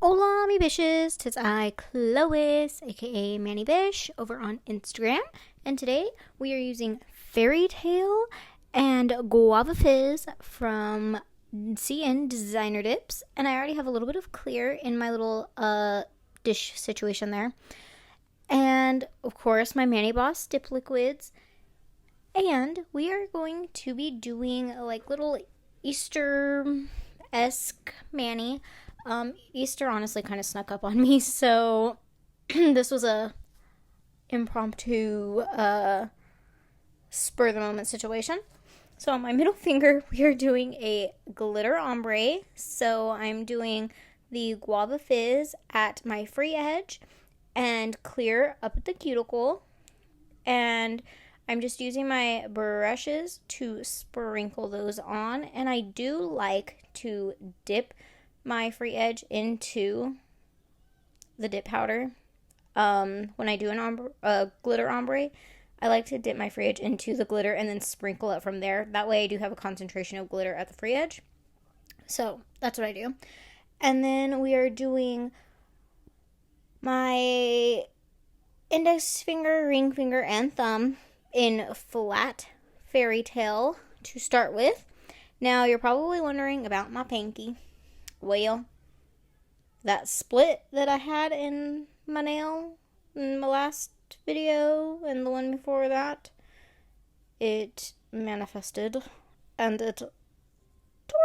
Hola, mi bishes. Tis I, Cloyce, aka Manny Bish, over on Instagram. And today we are using Fairy Tale and Guava Fizz from CN Designer Dips. And I already have a little bit of clear in my little dish situation there. And of course, my Manny Boss dip liquids. And we are going to be doing like little Easter-esque Manny. Easter honestly kind of snuck up on me, so this was a impromptu, spur of the moment situation. So on my middle finger, we are doing a glitter ombre. So I'm doing the Guava Fizz at my free edge and clear up at the cuticle. And I'm just using my brushes to sprinkle those on. And I do like to dip my free edge into the dip powder. When I do a glitter ombre, I like to dip my free edge into the glitter and then sprinkle it from there. That way I do have a concentration of glitter at the free edge. So that's what I do. And then we are doing my index finger, ring finger, and thumb in flat Fairy Tale to start with. Now you're probably wondering about my pinky. Well, that split that I had in my nail in my last video and the one before that, it manifested and it tore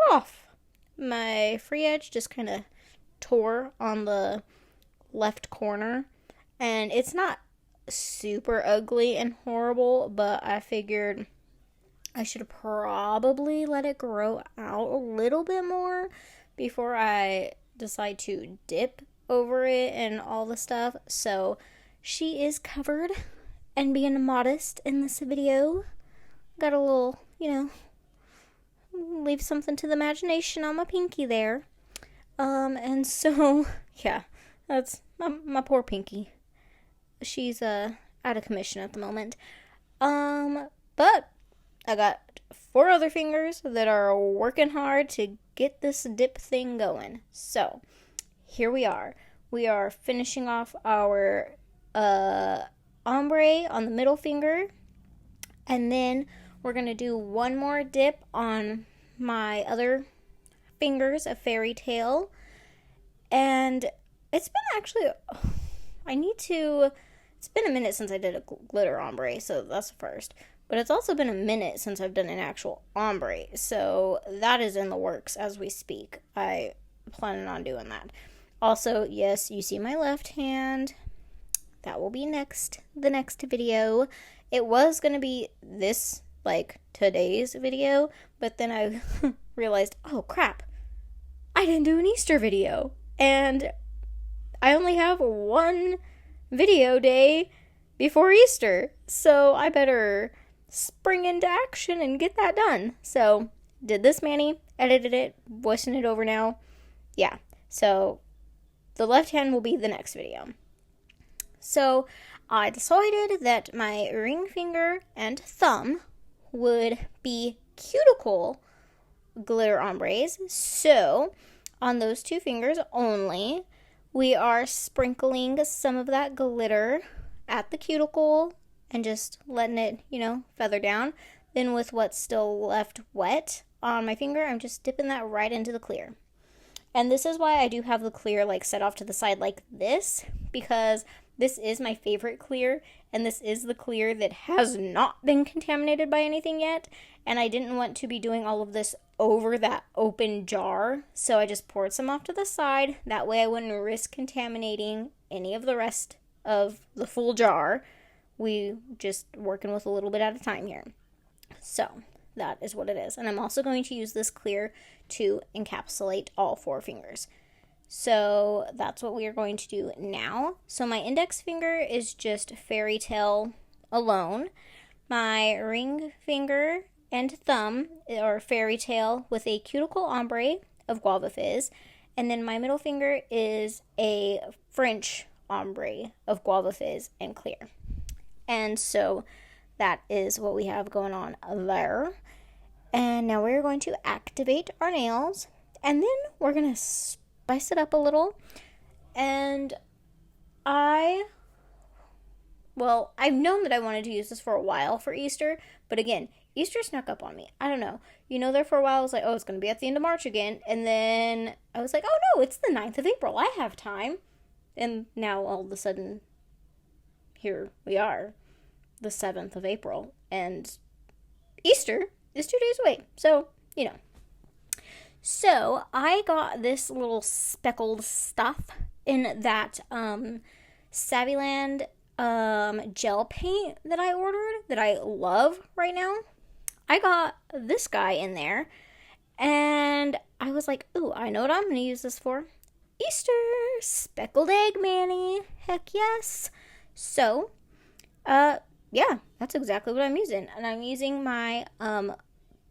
off. My free edge just kind of tore on the left corner, and it's not super ugly and horrible, but I figured I should probably let it grow out a little bit more before I decide to dip over it and all the stuff. So she is covered and being modest in this video. Got a little, leave something to the imagination on my pinky there. And so, yeah, that's my poor pinky. She's out of commission at the moment. But I got 4 other fingers that are working hard to get this dip thing going. So here we are. We are finishing off our ombre on the middle finger, and then we're going to do one more dip on my other fingers of Fairy Tale. And it's been actually, it's been a minute since I did a glitter ombre, so that's the first. But it's also been a minute since I've done an actual ombre, so that is in the works as we speak. I plan on doing that. Also, yes, you see my left hand. That will be the next video. It was going to be this, today's video, but then I realized, oh crap, I didn't do an Easter video. And I only have one video day before Easter, so I better spring into action and get that done. So, did this Manny, edited it, voicing it over now. Yeah, so the left hand will be the next video. So, I decided that my ring finger and thumb would be cuticle glitter ombres. So, on those 2 fingers only, we are sprinkling some of that glitter at the cuticle and just letting it, feather down. Then with what's still left wet on my finger, I'm just dipping that right into the clear. And this is why I do have the clear set off to the side like this, because this is my favorite clear, and this is the clear that has not been contaminated by anything yet, and I didn't want to be doing all of this over that open jar, so I just poured some off to the side. That way I wouldn't risk contaminating any of the rest of the full jar. We just working with a little bit at a time here. So that is what it is. And I'm also going to use this clear to encapsulate all 4 fingers. So that's what we are going to do now. So my index finger is just Fairy Tale alone. My ring finger and thumb are Fairy Tale with a cuticle ombre of Guava Fizz. And then my middle finger is a French ombre of Guava Fizz and clear. And so that is what we have going on there. And now we're going to activate our nails. And then we're going to spice it up a little. And I've known that I wanted to use this for a while for Easter, but again, Easter snuck up on me. I don't know. There for a while I was like, oh, it's going to be at the end of March again. And then I was like, oh no, it's the 9th of April. I have time. And now all of a sudden, here we are, the 7th of April. And Easter is 2 days away. So, So I got this little speckled stuff in that Savvyland gel paint that I ordered that I love right now. I got this guy in there, and I was like, ooh, I know what I'm going to use this for. Easter speckled egg Manny. Heck yes. So, yeah, that's exactly what I'm using. And I'm using my,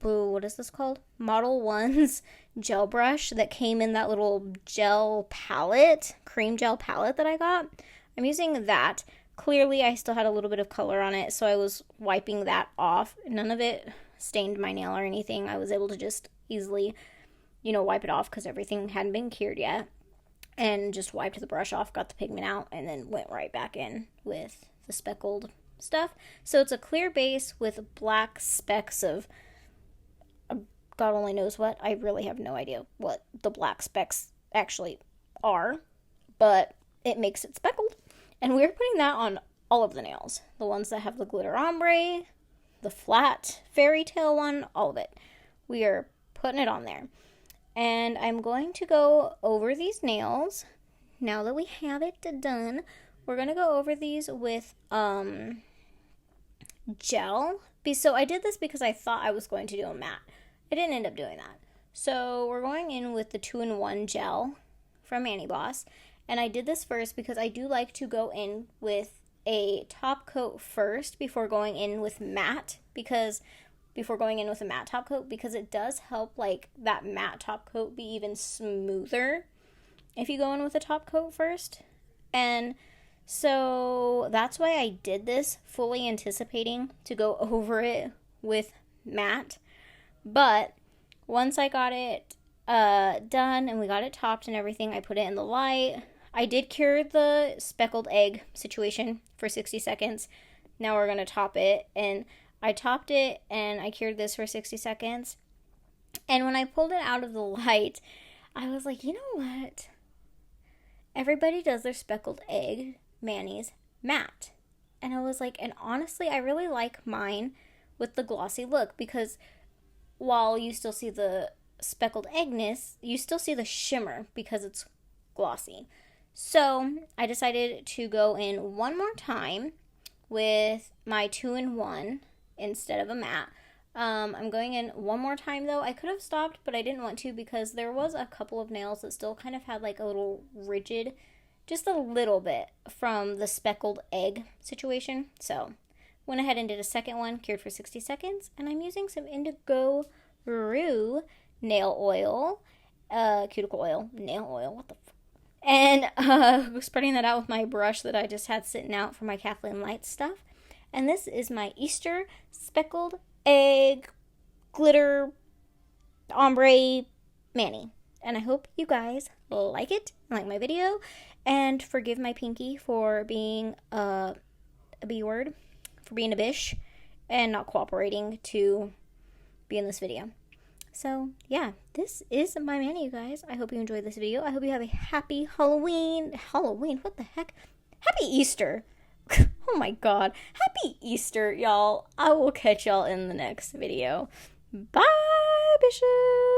what is this called? Model 1's gel brush that came in that little gel palette, cream gel palette that I got. I'm using that. Clearly, I still had a little bit of color on it, so I was wiping that off. None of it stained my nail or anything. I was able to just easily, wipe it off because everything hadn't been cured yet. And just wiped the brush off, got the pigment out, and then went right back in with the speckled stuff. So it's a clear base with black specks of God only knows what. I really have no idea what the black specks actually are, but it makes it speckled. And we're putting that on all of the nails. The ones that have the glitter ombre, the flat fairy tale one, all of it. We are putting it on there. And I'm going to go over these nails. Now that we have it done, we're going to go over these with gel. So I did this because I thought I was going to do a matte. I didn't end up doing that. So we're going in with the 2-in-1 gel from Manny Boss. And I did this first because I do like to go in with a top coat first before going in with matte. Before going in with a matte top coat, because it does help that matte top coat be even smoother if you go in with a top coat first. And so that's why I did this, fully anticipating to go over it with matte. But once I got it done and we got it topped and everything, I put it in the light. I did cure the speckled egg situation for 60 seconds. Now we're going to top it. And I topped it and I cured this for 60 seconds. And when I pulled it out of the light, I was like, you know what? Everybody does their speckled egg Manny's matte. And I was like, and honestly, I really like mine with the glossy look, because while you still see the speckled eggness, you still see the shimmer because it's glossy. So I decided to go in one more time with my 2-in-1 instead of a matte. I'm going in one more time though. I could have stopped, but I didn't want to because there was a couple of nails that still kind of had a little rigid, just a little bit from the speckled egg situation. So went ahead and did a second one, cured for 60 seconds, and I'm using some Indigo Rue nail oil, cuticle oil, nail oil, what the fuck? And spreading that out with my brush that I just had sitting out for my Kathleen Lights stuff. And this is my Easter speckled egg glitter ombre Manny. And I hope you guys like it, like my video, and forgive my pinky for being a B word, for being a bish, and not cooperating to be in this video. So, yeah, this is my Manny, you guys. I hope you enjoyed this video. I hope you have a happy Halloween. Halloween? What the heck? Happy Easter. Oh my god. Happy Easter, y'all. I will catch y'all in the next video. Bye, Bishop.